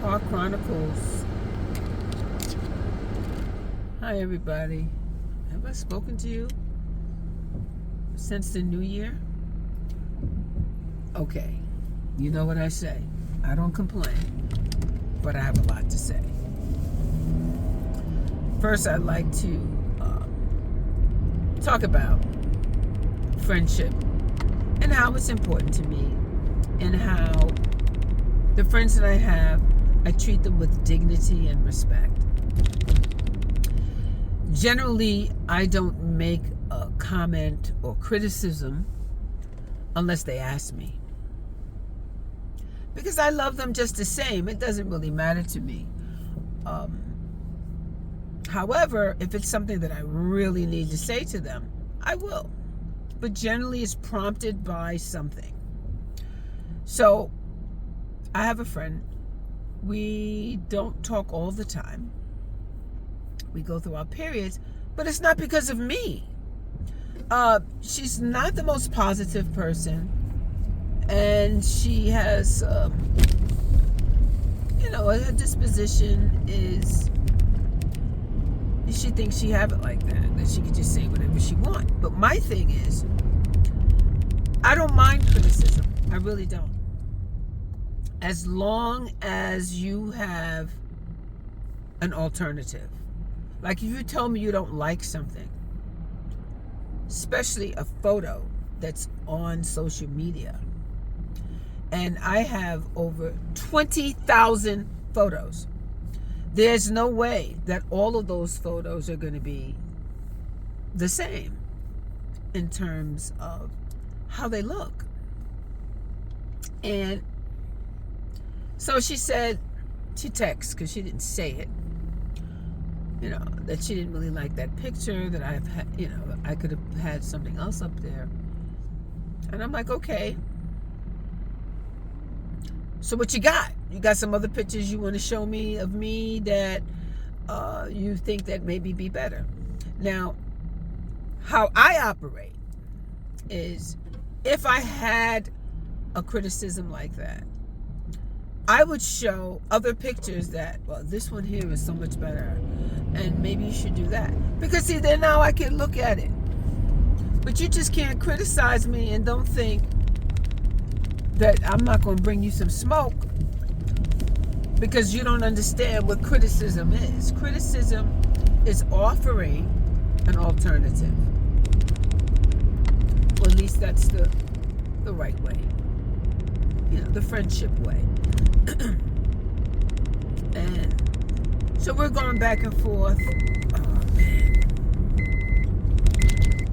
Chronicles. Hi, everybody. Have I spoken to you since the new year? Okay. You know what I say. I don't complain, but I have a lot to say. First, I'd like to talk about friendship and how it's important to me, and how the friends that I have, I treat them with dignity and respect. Generally, I don't make a comment or criticism unless they ask me, because I love them just the same. It doesn't really matter to me. However, if it's something that I really need to say to them, I will. But generally, it's prompted by something. So, I have a friend. We don't talk all the time. We go through our periods, but it's not because of me. She's not the most positive person, and she has, her disposition is, she thinks she have it like that she can just say whatever she wants. But my thing is, I don't mind criticism. I really don't. As long as you have an alternative. Like if you tell me you don't like something, especially a photo that's on social media, and I have over 20,000 photos, there's no way that all of those photos are going to be the same in terms of how they look. And so she said, she texted, because she didn't say it, that she didn't really like that picture, that I've had, I could have had something else up there. And I'm like, okay. So what you got? You got some other pictures you want to show me of me that you think that maybe be better? Now, how I operate is, if I had a criticism like that, I would show other pictures that, well, this one here is so much better, and maybe you should do that. Because see, then now I can look at it. But you just can't criticize me and don't think that I'm not going to bring you some smoke because you don't understand what criticism is. Criticism is offering an alternative. Or at least that's the right way. The friendship way. And so we're going back and forth. Oh, man.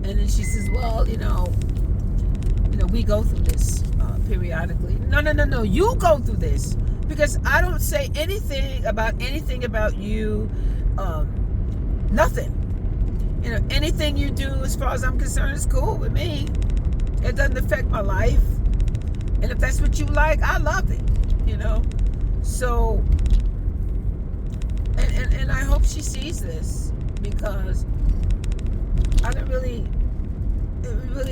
And then she says, well, we go through this periodically. No. You go through this, because I don't say anything about you. Nothing. Anything you do, as far as I'm concerned, is cool with me. It doesn't affect my life. And if that's what you like, I love it. So, and I hope she sees this, because it really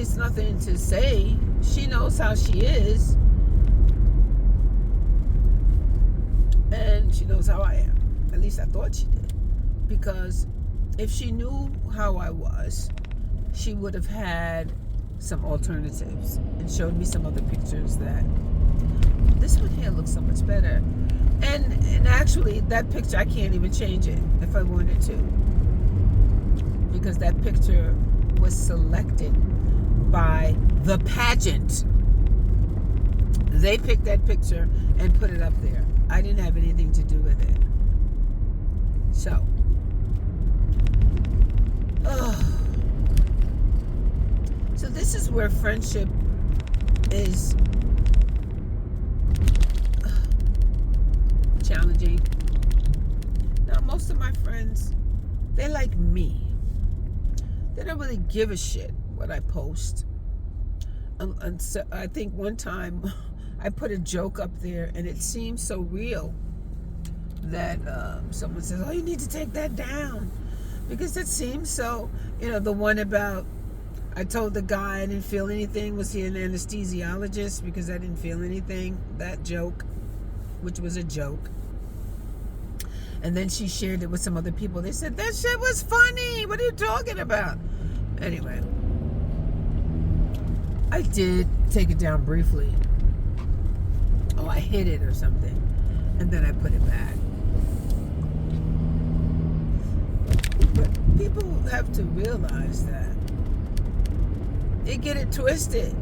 is nothing to say. She knows how she is, and she knows how I am. At least I thought she did, because if she knew how I was, she would have had some alternatives and showed me some other pictures that this one here looks so much better. And actually, that picture, I can't even change it if I wanted to, because that picture was selected by the pageant. They picked that picture and put it up there. I didn't have anything to do with it. So, so this is where friendship is challenging. Now, most of my friends, they like me. They don't really give a shit what I post. And so I think one time I put a joke up there, and it seemed so real that someone says, oh, you need to take that down, because it seems so, the one about, I told the guy I didn't feel anything. Was he an anesthesiologist? Because I didn't feel anything. That joke, which was a joke. And then she shared it with some other people. They said, that shit was funny. What are you talking about? Anyway, I did take it down briefly. Oh, I hit it or something. And then I put it back. But people have to realize that they get it twisted.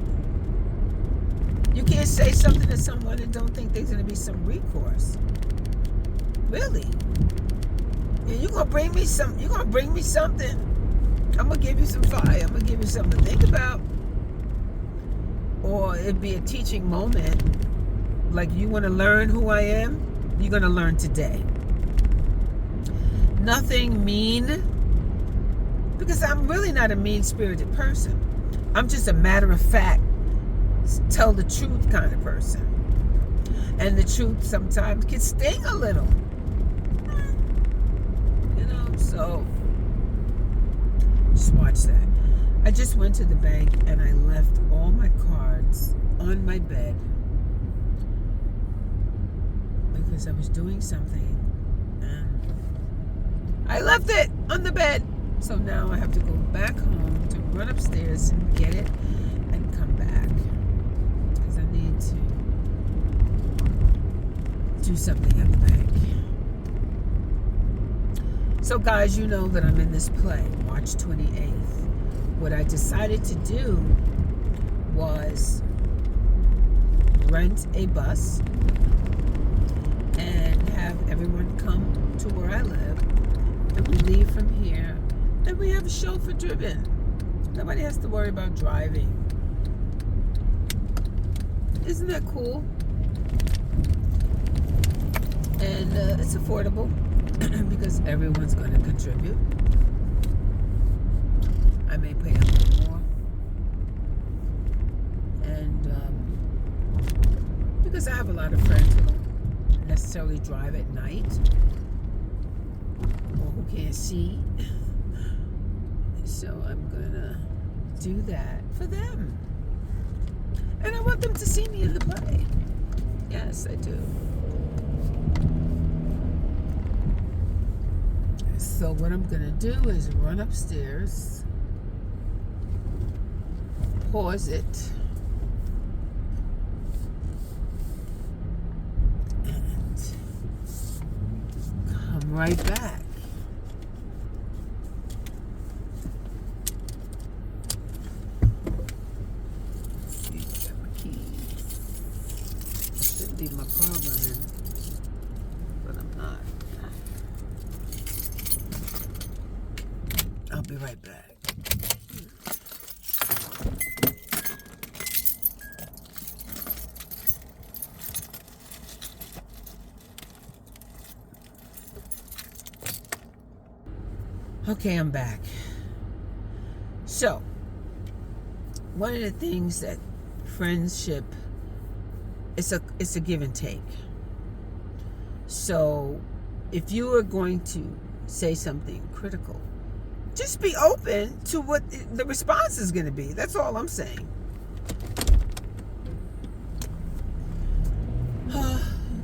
You can't say something to someone and don't think there's going to be some recourse. Really? You're going to bring me something. I'm going to give you some fire. I'm going to give you something to think about. Or it'd be a teaching moment. Like, you want to learn who I am? You're going to learn today. Nothing mean. Because I'm really not a mean-spirited person. I'm just a matter of fact, tell the truth kind of person. And the truth sometimes can sting a little. You know, so just watch that. I just went to the bank and I left all my cards on my bed because I was doing something and I left it on the bed. So now I have to go back home to run upstairs and get it and come back because I need to do something at the bank. So guys, you know that I'm in this play, March 28th. What I decided to do was rent a bus and have everyone come to where I live, and we leave from here and we have a chauffeur driven. Nobody has to worry about driving. Isn't that cool? And it's affordable because everyone's going to contribute. I may pay a little more. And because I have a lot of friends who don't necessarily drive at night or who can't see. So I'm gonna do that for them. And I want them to see me in the play. Yes, I do. So what I'm gonna do is run upstairs, pause it, and come right back. Leave my car running, but I'm not. I'll be right back. Okay, I'm back. So, one of the things that friendship, it's a give and take. So if you are going to say something critical, just be open to what the response is going to be. That's all I'm saying.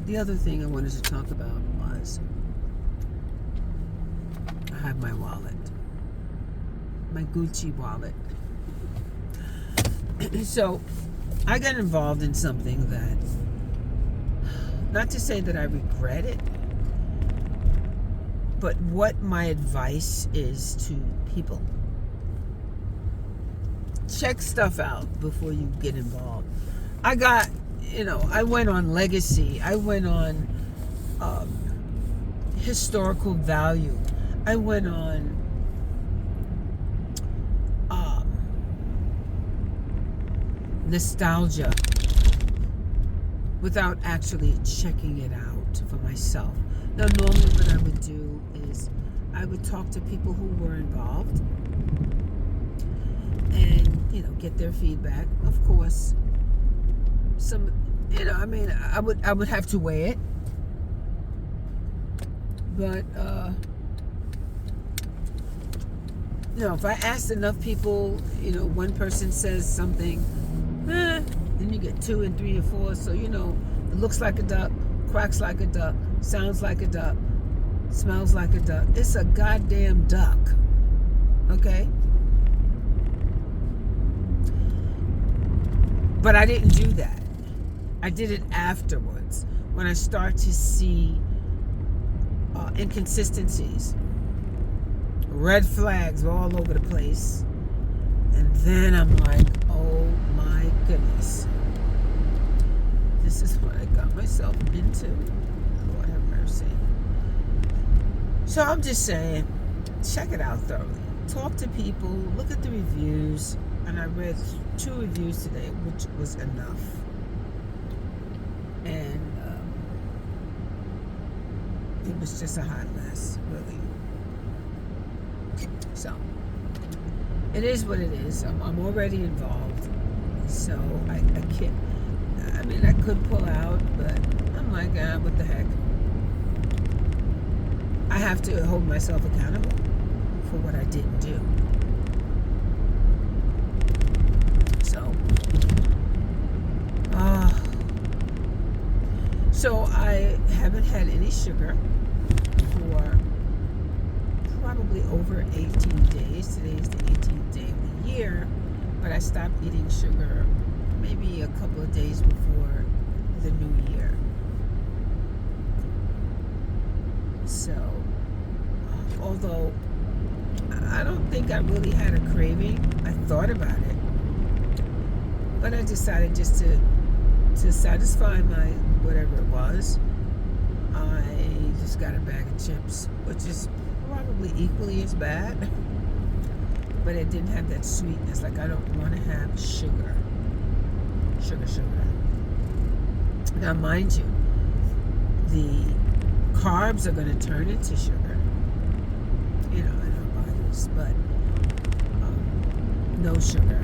The other thing I wanted to talk about was I have my wallet, my Gucci wallet. So I got involved in something that, not to say that I regret it, but what my advice is to people. Check stuff out before you get involved. I went on legacy. I went on historical value. I went on nostalgia without actually checking it out for myself. Now, normally what I would do is I would talk to people who were involved and, get their feedback. Of course, I would have to weigh it. But, if I asked enough people, one person says something, then you get 2 and 3 or 4. So, it looks like a duck, quacks like a duck, sounds like a duck. Smells like a duck. It's a goddamn duck. Okay? But I didn't do that. I did it afterwards when I start to see inconsistencies. Red flags were all over the place. And then I'm like, oh my goodness. This is what I got myself into. Lord have mercy. So I'm just saying, check it out thoroughly. Talk to people, look at the reviews. And I read 2 reviews today, which was enough. And it was just a hot mess, really. So, it is what it is. I'm already involved. So, I can't. I mean, I could pull out, but I'm like, what the heck? I have to hold myself accountable for what I didn't do. So I haven't had any sugar for probably over 18 days. Today is the 18th day of the year, but I stopped eating sugar maybe a couple of days before the new year. So, although I don't think I really had a craving, I thought about it, but I decided just to satisfy my whatever it was. I just got a bag of chips, which is probably equally as bad, but it didn't have that sweetness. Like, I don't want to have sugar. Now, mind you, the carbs are going to turn into sugar, in our bodies, but no sugar.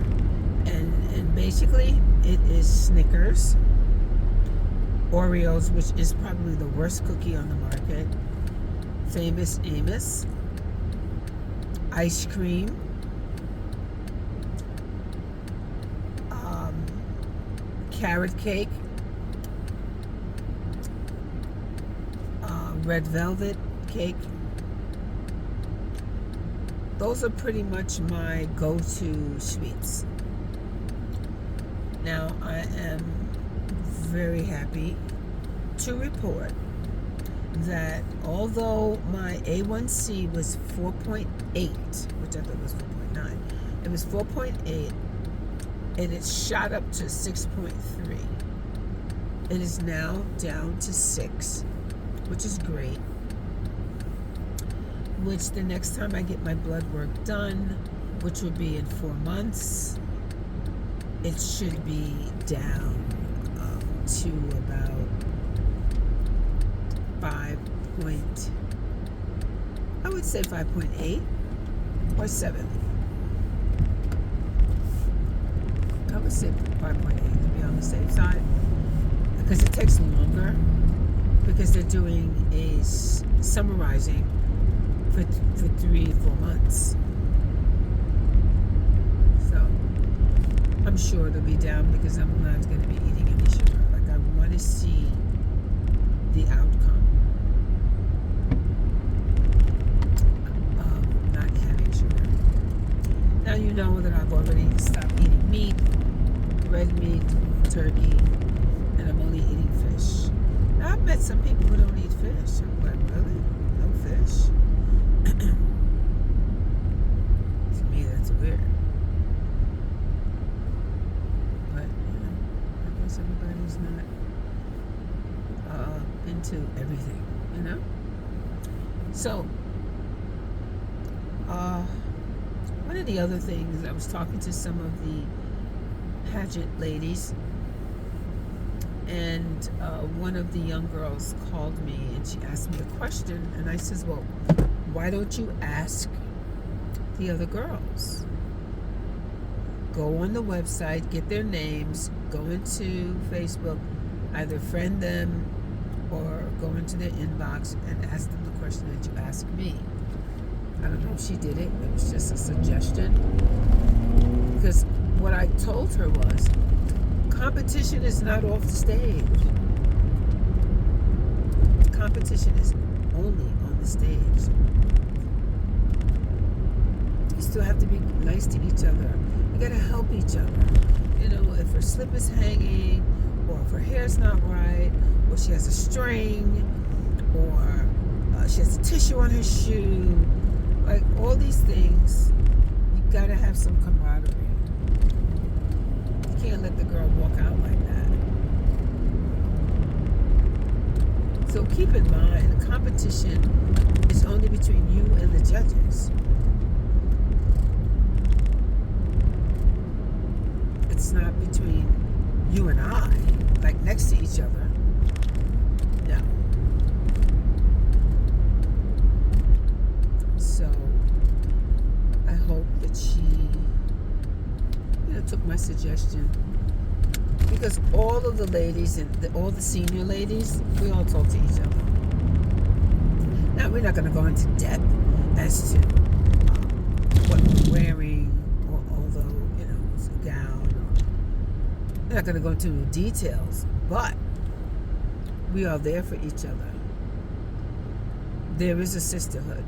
And basically, it is Snickers, Oreos, which is probably the worst cookie on the market, Famous Amos, ice cream, carrot cake, red velvet cake. Those are pretty much my go-to sweets. Now, I am very happy to report that although my A1C was 4.8, which I thought was 4.9, it was 4.8, and it shot up to 6.3. It is now down to 6, which is great. Which the next time I get my blood work done, which would be in 4 months, it should be down to about 5.8 or 7. I would say 5.8 to be on the safe side, because it takes longer, because they're doing a summarizing for 3-4 months. So I'm sure it'll be down, because I'm not going to be eating any sugar. Like, I want to see the outcome of not having sugar. Now, you know that I've already stopped eating meat, red meat, turkey, and I'm only eating fish. Now, I've met some people who don't eat fish. I'm like, really? No fish? To me, that's weird. But, I guess everybody's not into everything, So, one of the other things, I was talking to some of the pageant ladies, and one of the young girls called me and she asked me a question, and I says, well, why don't you ask the other girls? Go on the website, get their names, go into Facebook, either friend them or go into their inbox and ask them the question that you asked me. I don't know if she did it. It was just a suggestion. Because what I told her was, competition is not off the stage. competition is only on the stage. You still have to be nice to each other. You gotta help each other. You know, if her slip is hanging, or if her hair's not right, or she has a string, or she has a tissue on her shoe, like all these things, you gotta have some camaraderie. You can't let the girl walk out like that. So keep in mind, the competition is only between you and the judges. It's not between you and I, like next to each other. No. So I hope that she, took my suggestion, because all of the ladies and all the senior ladies, we all talk to each other. Now we're not going to go into depth as to what we're wearing, or although it's a gown. We're not going to go into details, but we are there for each other. There is a sisterhood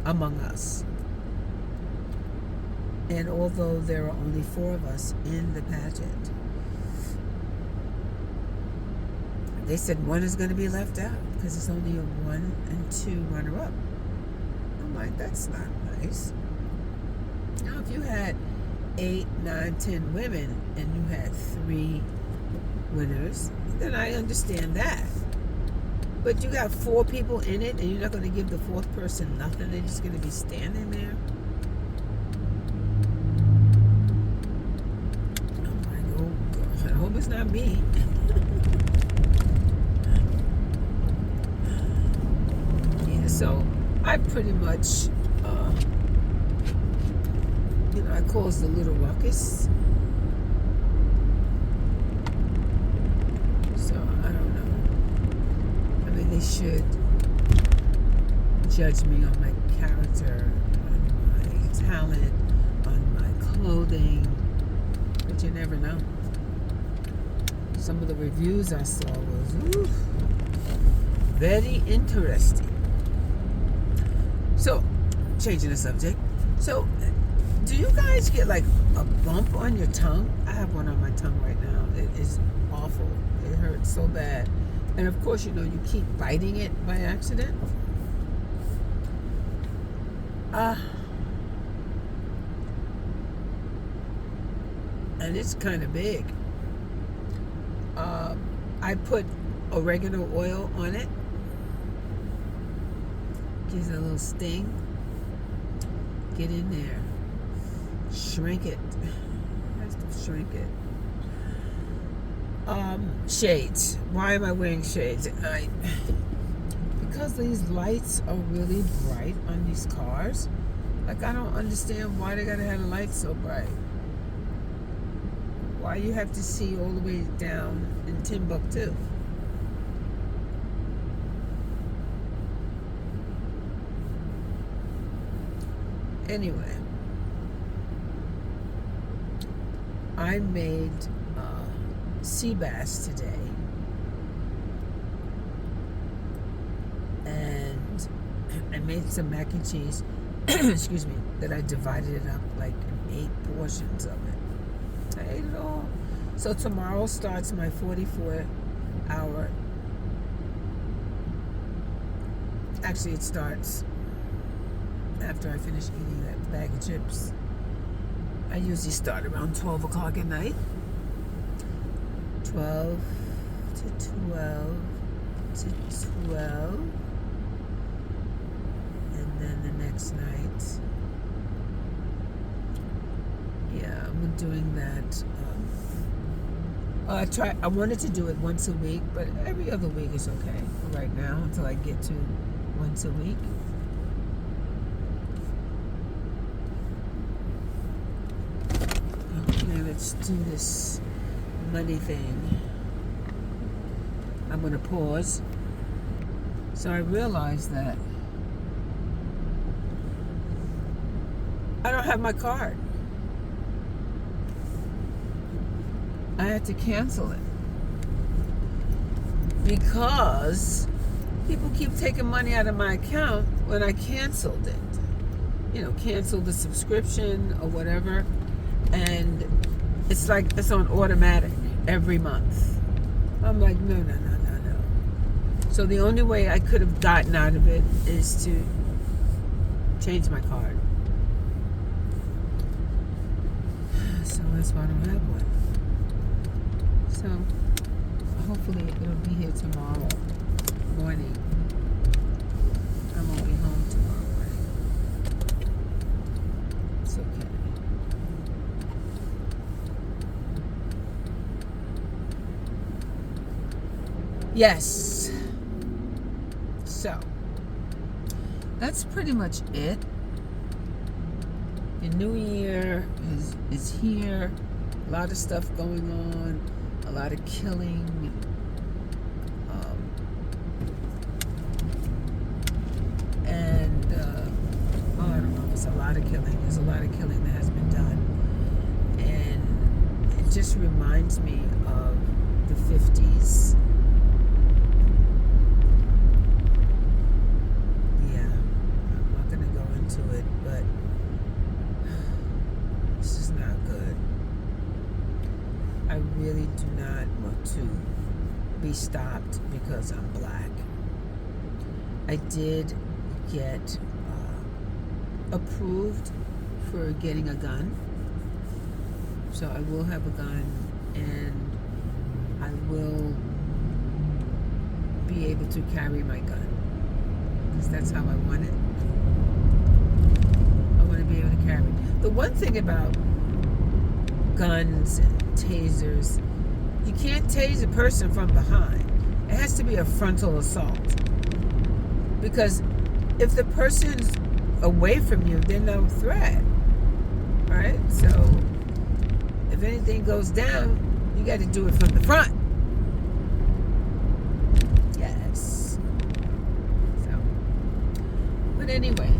among us. And although there are only 4 of us in the pageant, they said one is going to be left out because it's only a 1 and 2 runner-up. I'm like, that's not nice. Now, if you had 8, 9, 10 women and you had 3 winners, then I understand that. But you got 4 people in it and you're not going to give the 4th person nothing. They're just going to be standing there. I'm like, oh God, I hope it's not me. Yeah, so I pretty much I caused a little ruckus. So, I don't know. I mean, they should judge me on my character, on my talent, on my clothing, but you never know. Some of the reviews I saw was, very interesting. So, changing the subject. So, do you guys get like a bump on your tongue? I have one on my tongue right now. It is awful. It hurts so bad. And of course, you keep biting it by accident. And it's kind of big. I put oregano oil on it. Gives it a little sting. Get in there. Shrink it. Has to shrink it. Shades. Why am I wearing shades at night? Because these lights are really bright on these cars. Like, I don't understand why they gotta have the lights so bright. Why you have to see all the way down in Timbuktu? Anyway, I made sea bass today, and I made some mac and cheese. Excuse me, that I divided it up like in 8 portions of it. I ate it all. So tomorrow starts my 44-hour. Actually, it starts after I finish eating that bag of chips. I usually start around 12 o'clock at night. 12 to 12 to 12. And then the next night. Yeah, I'm doing that. I wanted to do it once a week, but every other week is okay for right now until I get to once a week. Okay, let's do this money thing. I'm going to pause. So I realized that I don't have my card. I had to cancel it because people keep taking money out of my account when I canceled it. Canceled the subscription or whatever. And it's like it's on automatic every month. I'm like, no. So the only way I could have gotten out of it is to change my card. So that's why I don't have one. So hopefully it'll be here tomorrow morning. I won't be home tomorrow morning. It's okay. Yes. So that's pretty much it. The new year is here. A lot of stuff going on. A lot of killing. I don't know if it's a lot of killing. There's a lot of killing that has been done. And it just reminds me of the 50s. Yeah, I'm not going to go into it, but this is not good. I really do not want to be stopped because I'm black. I did get approved for getting a gun, so I will have a gun, and I will be able to carry my gun because that's how I want it. I want to be able to carry. The one thing about guns and tasers, you can't tase a person from behind. It has to be a frontal assault, because if the person's away from you, they're no threat. Right? So if anything goes down, you got to do it from the front. Yes. So, but anyway,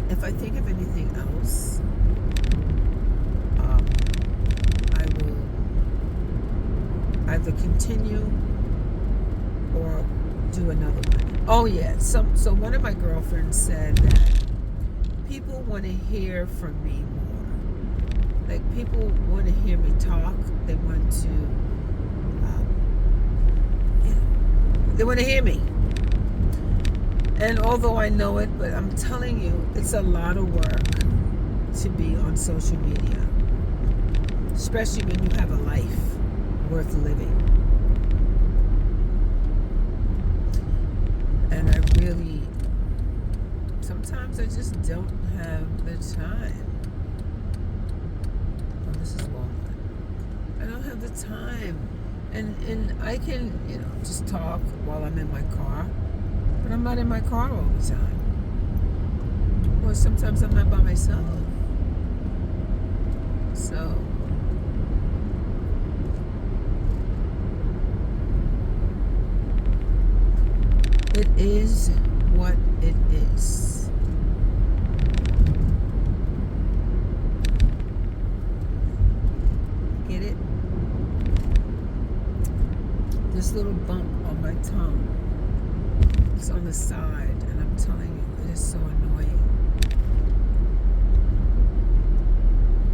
if I think of anything else, I will either continue or do another one. Oh yeah, so one of my girlfriends said that people want to hear from me more. Like, people want to hear me talk. They want to, they want to hear me. And although I know it, but I'm telling you, it's a lot of work to be on social media, especially when you have a life worth living. And I really, sometimes I just don't have the time. Oh, this is a long one. I don't have the time. And I can, just talk while I'm in my car. But I'm not in my car all the time. Or sometimes I'm not by myself. So it is what it is. Get it? This little bump on my tongue is on the side, and I'm telling you, it is so annoying.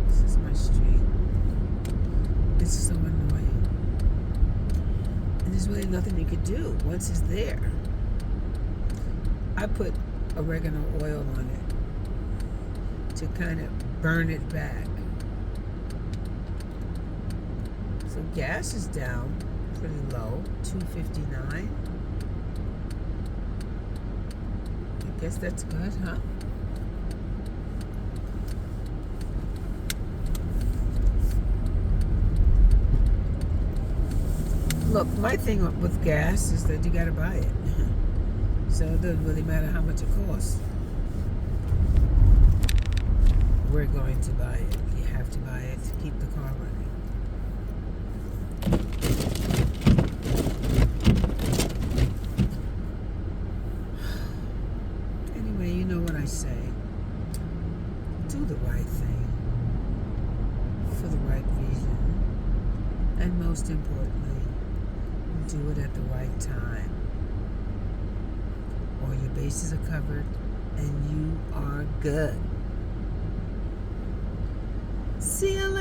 This is my street. It's so annoying. And there's really nothing you could do once it's there. I put oregano oil on it to kind of burn it back. So gas is down pretty low, $2.59. I guess that's good, huh? Look, my thing with gas is that you gotta buy it. So it doesn't really matter how much it costs. We're going to buy it. You have to buy it to keep the car running. Anyway, you know what I say. Do the right thing for the right reason. And most importantly, do it at the right time. bases are covered, and you are good. See you later.